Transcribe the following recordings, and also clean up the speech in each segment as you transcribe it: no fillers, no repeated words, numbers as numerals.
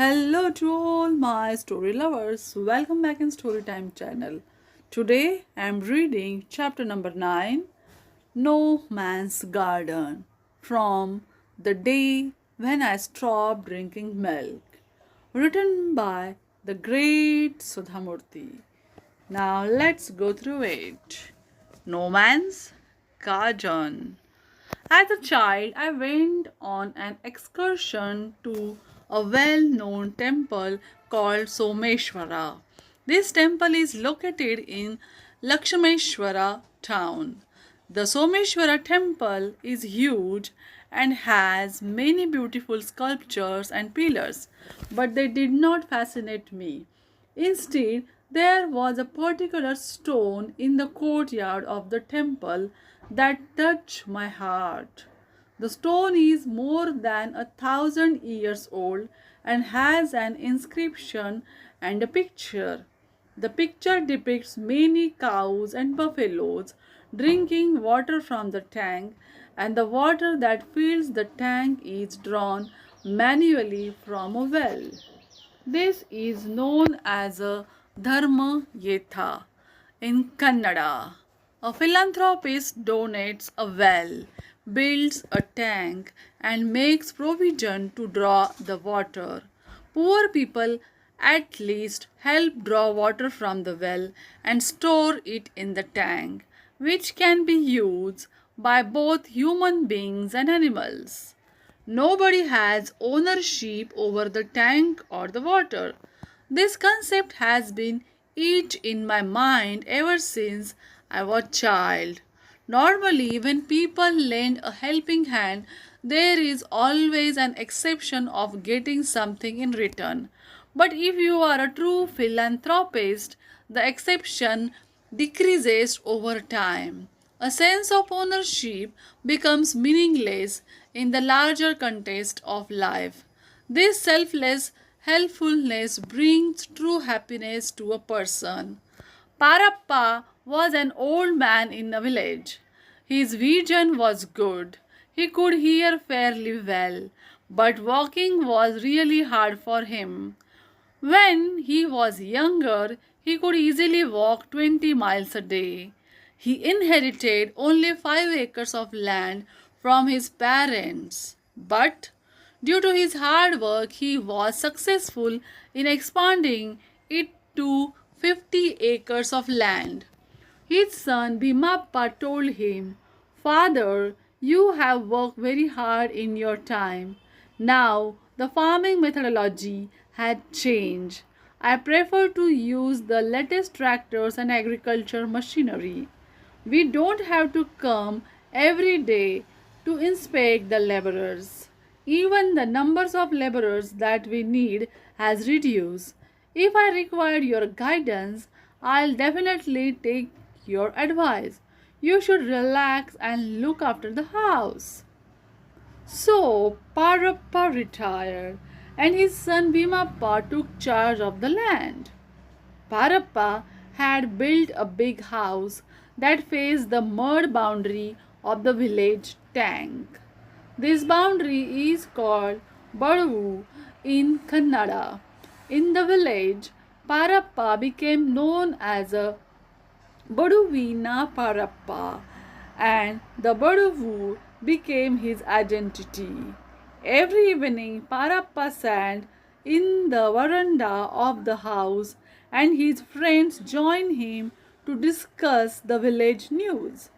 Hello to all my story lovers. Welcome back in Storytime channel. Today I am reading chapter number 9, No Man's Garden, from The Day When I Stopped Drinking Milk, written by the great Sudha Murty. Now let's go through it. No Man's Garden. As a child, I went on an excursion to a well known temple called Someshwara. This temple is located in Lakshmeshwara town. The Someshwara temple is huge and has many beautiful sculptures and pillars, but they did not fascinate me. Instead, there was a particular stone in the courtyard of the temple that touched my heart. The stone is more than 1,000 years old and has an inscription and a picture. The picture depicts many cows and buffaloes drinking water from the tank, and the water that fills the tank is drawn manually from a well. This is known as a Dharma Yetha in Kannada. A philanthropist donates a well, builds a tank, and makes provision to draw the water. Poor people at least help draw water from the well and store it in the tank, which can be used by both human beings and animals. Nobody has ownership over the tank or the water. This concept has been etched in my mind ever since I was a child. Normally, when people lend a helping hand, there is always an exception of getting something in return. But if you are a true philanthropist, the exception decreases over time. A sense of ownership becomes meaningless in the larger context of life. This selfless helpfulness brings true happiness to a person. Parappa was an old man in a village. His vision was good. He could hear fairly well, but walking was really hard for him. When he was younger, he could easily walk 20 miles a day. He inherited only 5 acres of land from his parents, but due to his hard work, he was successful in expanding it to 50 acres of land. His son Bhimappa told him, Father, you have worked very hard in your time. Now the farming methodology had changed. I prefer to use the latest tractors and agriculture machinery. We don't have to come every day to inspect the laborers. Even the numbers of laborers that we need has reduced. If I require your guidance, I'll definitely take your advice. You should relax and look after the house. So Parappa retired and his son Bhimappa took charge of the land. Parappa had built a big house that faced the mud boundary of the village tank. This boundary is called Badavu in Kannada. In the village, Parappa became known as a Baduvina Parappa, and the Badavu became his identity. Every evening, Parappa sat in the veranda of the house, and his friends joined him to discuss the village news.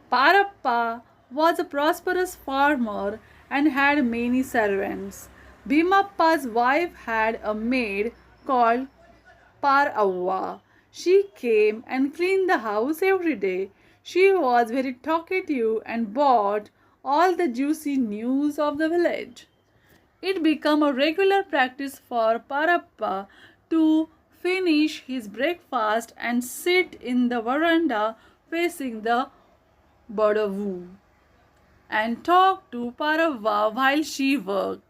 Parappa was a prosperous farmer and had many servants. Bhimappa's wife had a maid called Paravva. She came and cleaned the house every day. She was very talkative and brought all the juicy news of the village. It became a regular practice for Parappa to finish his breakfast and sit in the veranda facing the Badavu and talk to Paravva while she worked.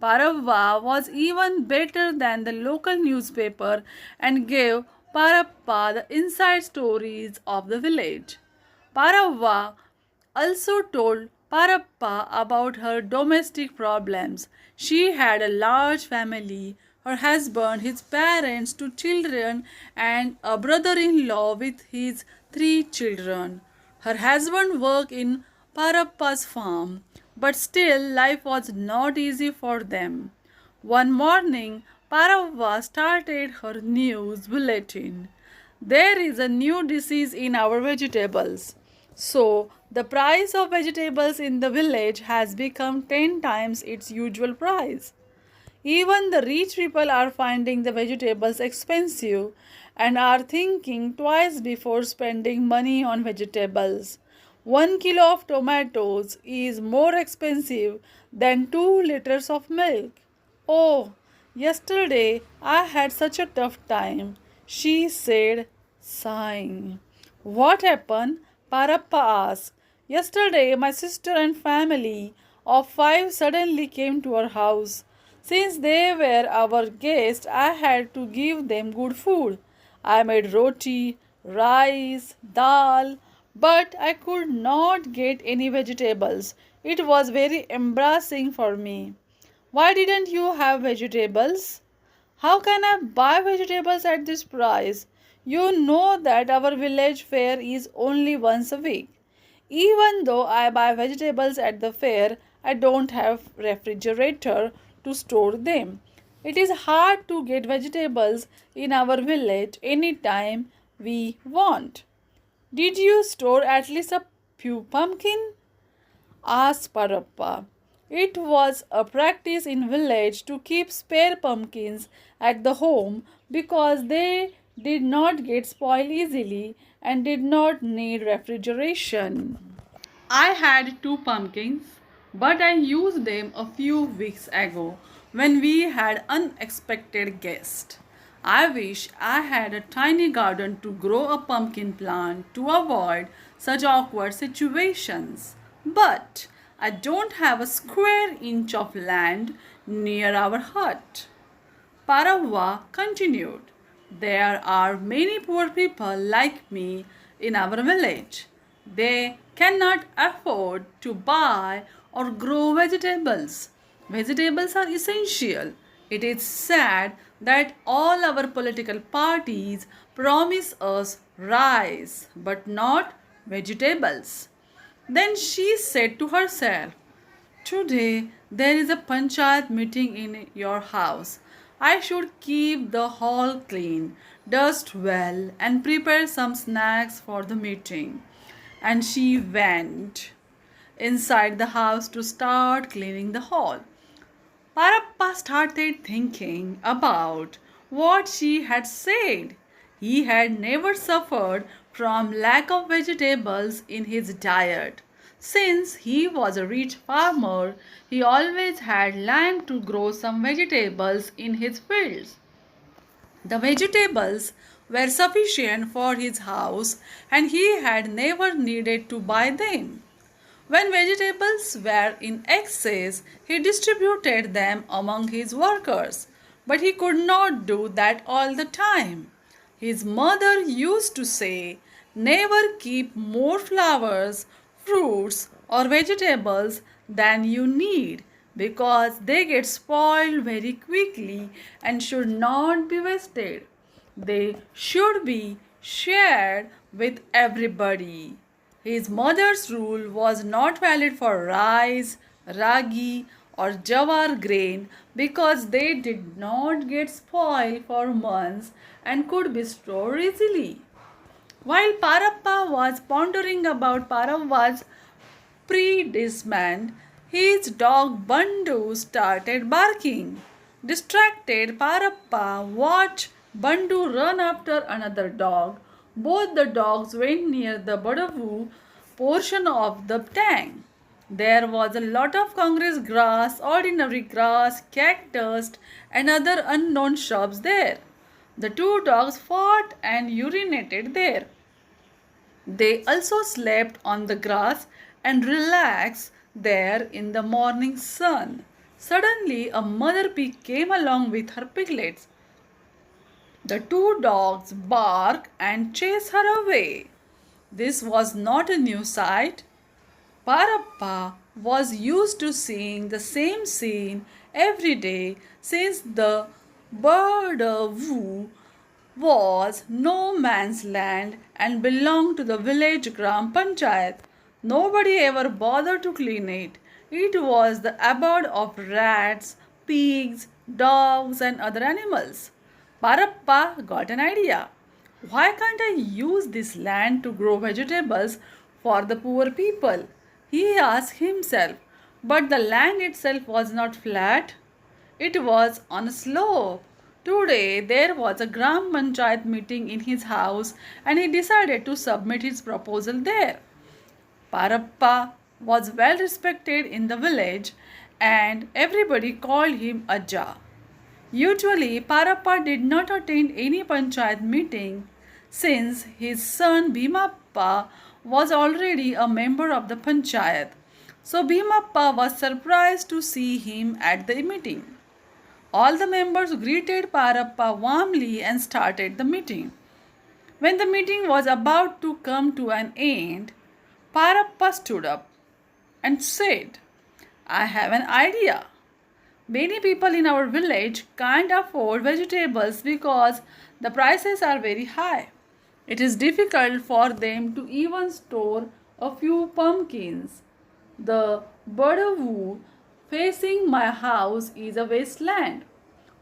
Paravva was even better than the local newspaper and gave Parappa the inside stories of the village. Paravva also told Parappa about her domestic problems. She had a large family, her husband, his parents, two children, and a brother in law with his three children. Her husband worked in Parappa's farm, but still life was not easy for them. One morning, Parappa started her news bulletin. There is a new disease in our vegetables. So, the price of vegetables in the village has become 10 times its usual price. Even the rich people are finding the vegetables expensive and are thinking twice before spending money on vegetables. 1 kilo of tomatoes is more expensive than 2 liters of milk. Oh, yesterday I had such a tough time, she said, sighing. What happened? Parappa asked. Yesterday, my sister and family of five suddenly came to our house. Since they were our guests, I had to give them good food. I made roti, rice, dal, but I could not get any vegetables. It was very embarrassing for me. Why didn't you have vegetables? How can I buy vegetables at this price? You know that our village fair is only once a week. Even though I buy vegetables at the fair, I don't have refrigerator to store them. It is hard to get vegetables in our village anytime we want. Did you store at least a few pumpkin? Asked Parappa. It was a practice in village to keep spare pumpkins at the home because they did not get spoiled easily and did not need refrigeration. I had two pumpkins, but I used them a few weeks ago when we had unexpected guests. I wish I had a tiny garden to grow a pumpkin plant to avoid such awkward situations. But I don't have a square inch of land near our hut. Parava continued. There are many poor people like me in our village. They cannot afford to buy or grow vegetables. Vegetables are essential. It is sad that all our political parties promise us rice but not vegetables. Then she said to herself, today there is a panchayat meeting in your house. I should keep the hall clean, dust well, and prepare some snacks for the meeting. And she went inside the house to start cleaning the hall. Parappa started thinking about what she had said. He had never suffered from lack of vegetables in his diet. Since he was a rich farmer, he always had land to grow some vegetables in his fields. The vegetables were sufficient for his house and he had never needed to buy them. When vegetables were in excess, he distributed them among his workers, but he could not do that all the time. His mother used to say, never keep more flowers, fruits, or vegetables than you need because they get spoiled very quickly and should not be wasted. They should be shared with everybody. His mother's rule was not valid for rice, ragi, or jawar grain because they did not get spoiled for months and could be stored easily. While Parappa was pondering about Parava's predicament, his dog Bandu started barking. Distracted, Parappa watched Bandu run after another dog. Both the dogs went near the Badavu portion of the tank. There was a lot of Congress grass, ordinary grass, cactus, and other unknown shrubs there. The two dogs fought and urinated there. They also slept on the grass and relaxed there in the morning sun. Suddenly, a mother pig came along with her piglets. The two dogs barked and chased her away. This was not a new sight. Parappa was used to seeing the same scene every day since the Burdavoo was no man's land and belonged to the village Gram Panchayat. Nobody ever bothered to clean it. It was the abode of rats, pigs, dogs, and other animals. Parappa got an idea. Why can't I use this land to grow vegetables for the poor people? He asked himself. But the land itself was not flat, it was on a slope. Today there was a Gram Panchayat meeting in his house and he decided to submit his proposal there. Parappa was well respected in the village and everybody called him Ajja. Usually, Parappa did not attend any panchayat meeting since his son Bhimappa was already a member of the panchayat. So Bhimappa was surprised to see him at the meeting. All the members greeted Parappa warmly and started the meeting. When the meeting was about to come to an end, Parappa stood up and said, I have an idea. Many people in our village can't afford vegetables because the prices are very high. It is difficult for them to even store a few pumpkins. The Burdavoo facing my house is a wasteland.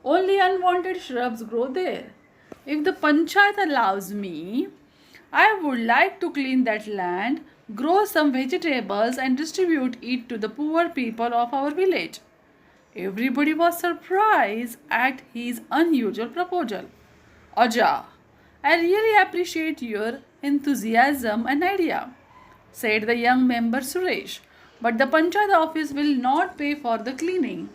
Only unwanted shrubs grow there. If the panchayat allows me, I would like to clean that land, grow some vegetables and distribute it to the poor people of our village. Everybody was surprised at his unusual proposal. Aja, I really appreciate your enthusiasm and idea, said the young member Suresh. But the panchayat office will not pay for the cleaning.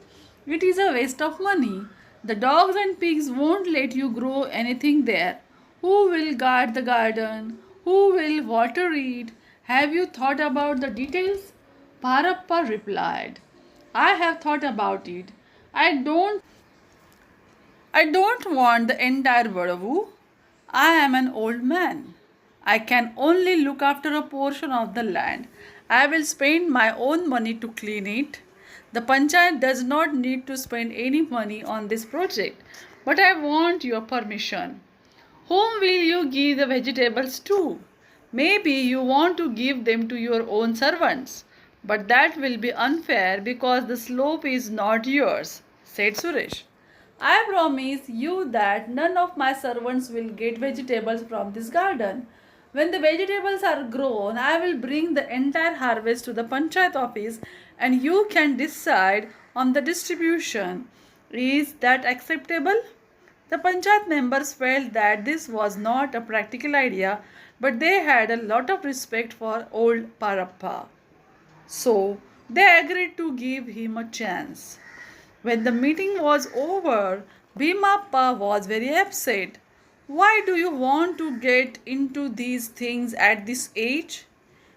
It is a waste of money. The dogs and pigs won't let you grow anything there. Who will guard the garden? Who will water it? Have you thought about the details? Parappa replied. I have thought about it. I don't want the entire Badavu. I am an old man. I can only look after a portion of the land. I will spend my own money to clean it. The panchayat does not need to spend any money on this project, but I want your permission. Whom will you give the vegetables to? Maybe you want to give them to your own servants, but that will be unfair because the slope is not yours, said Suresh. I promise you that none of my servants will get vegetables from this garden. When the vegetables are grown, I will bring the entire harvest to the panchayat office and you can decide on the distribution. Is that acceptable? The panchayat members felt that this was not a practical idea, but they had a lot of respect for old Parappa. So they agreed to give him a chance. When the meeting was over, Bhimappa was very upset. Why do you want to get into these things at this age?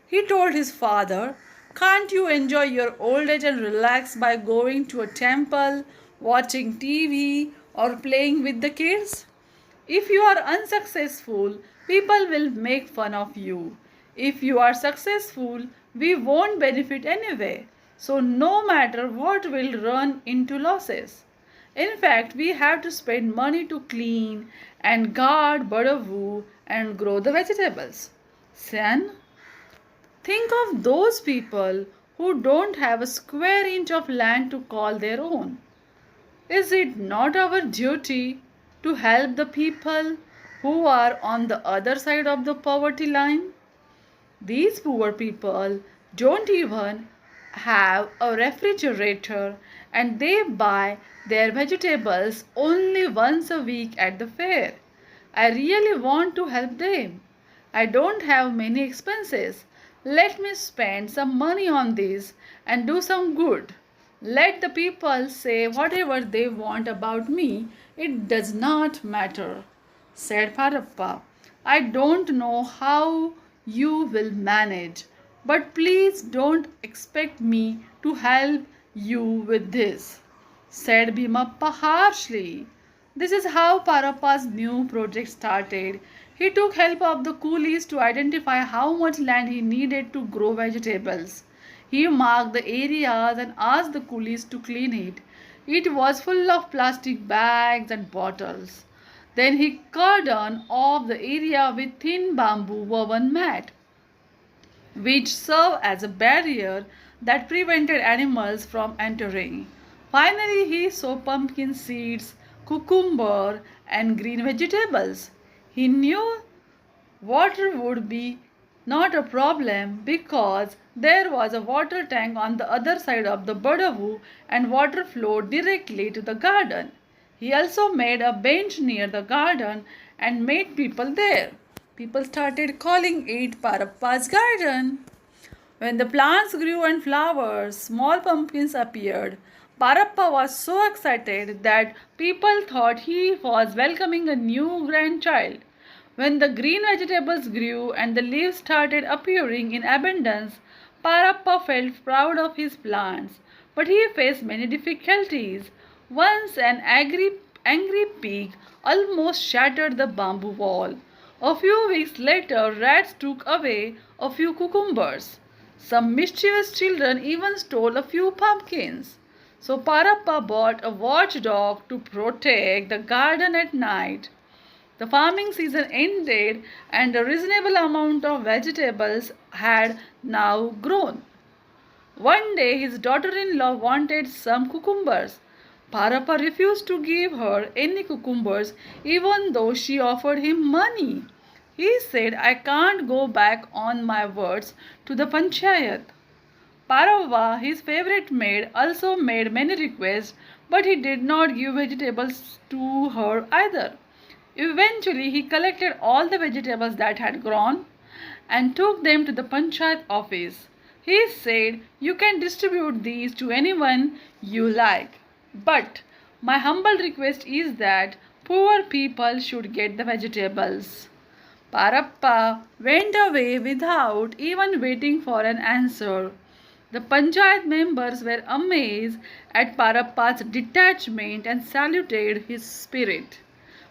He told his father, can't you enjoy your old age and relax by going to a temple, watching TV, or playing with the kids? If you are unsuccessful, people will make fun of you. If you are successful, we won't benefit anyway. So, no matter what, will run into losses. In fact, we have to spend money to clean and guard Badavu and grow the vegetables. Son, think of those people who don't have a square inch of land to call their own. Is it not our duty to help the people who are on the other side of the poverty line? These poor people don't even have a refrigerator and they buy their vegetables only once a week at the fair. I really want to help them. I don't have many expenses. Let me spend some money on this and do some good. Let the people say whatever they want about me. It does not matter, said Parappa. I don't know how you will manage, but please don't expect me to help you with this, said Bhimappa harshly. This is how Parappa's new project started. He took help of the coolies to identify how much land he needed to grow vegetables. He marked the areas and asked the coolies to clean it. It was full of plastic bags and bottles. Then he cordoned off the area with thin bamboo woven mat, which served as a barrier that prevented animals from entering. Finally, he sowed pumpkin seeds, cucumber, and green vegetables. He knew water would be not a problem because there was a water tank on the other side of the Badavu and water flowed directly to the garden. He also made a bench near the garden and made people there. People started calling it Parappa's garden. When the plants grew and flowered, small pumpkins appeared. Parappa was so excited that people thought he was welcoming a new grandchild. When the green vegetables grew and the leaves started appearing in abundance, Parappa felt proud of his plants. But he faced many difficulties. Once an angry pig almost shattered the bamboo wall. A few weeks later, rats took away a few cucumbers. Some mischievous children even stole a few pumpkins. So Parappa bought a watchdog to protect the garden at night. The farming season ended and a reasonable amount of vegetables had now grown. One day his daughter-in-law wanted some cucumbers. Parappa refused to give her any cucumbers even though she offered him money. He said, I can't go back on my words to the panchayat. Parava, his favorite maid, also made many requests, but he did not give vegetables to her either. Eventually, he collected all the vegetables that had grown and took them to the panchayat office. He said, you can distribute these to anyone you like. But my humble request is that poor people should get the vegetables. Parappa went away without even waiting for an answer. The panchayat members were amazed at Parappa's detachment and saluted his spirit.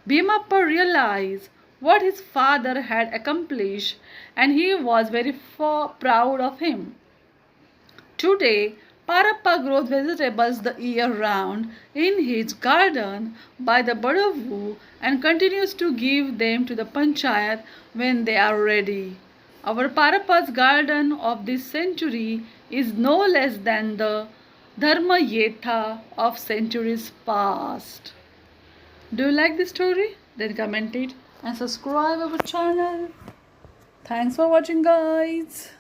Bhimappa realized what his father had accomplished and he was very proud of him. Today, Parappa grows vegetables the year round in his garden by the Badavu and continues to give them to the panchayat when they are ready. Our Parappa's garden of this century is no less than the Dharma Yetha of centuries past. Do you like this story? Then comment it and subscribe our channel. Thanks for watching, guys.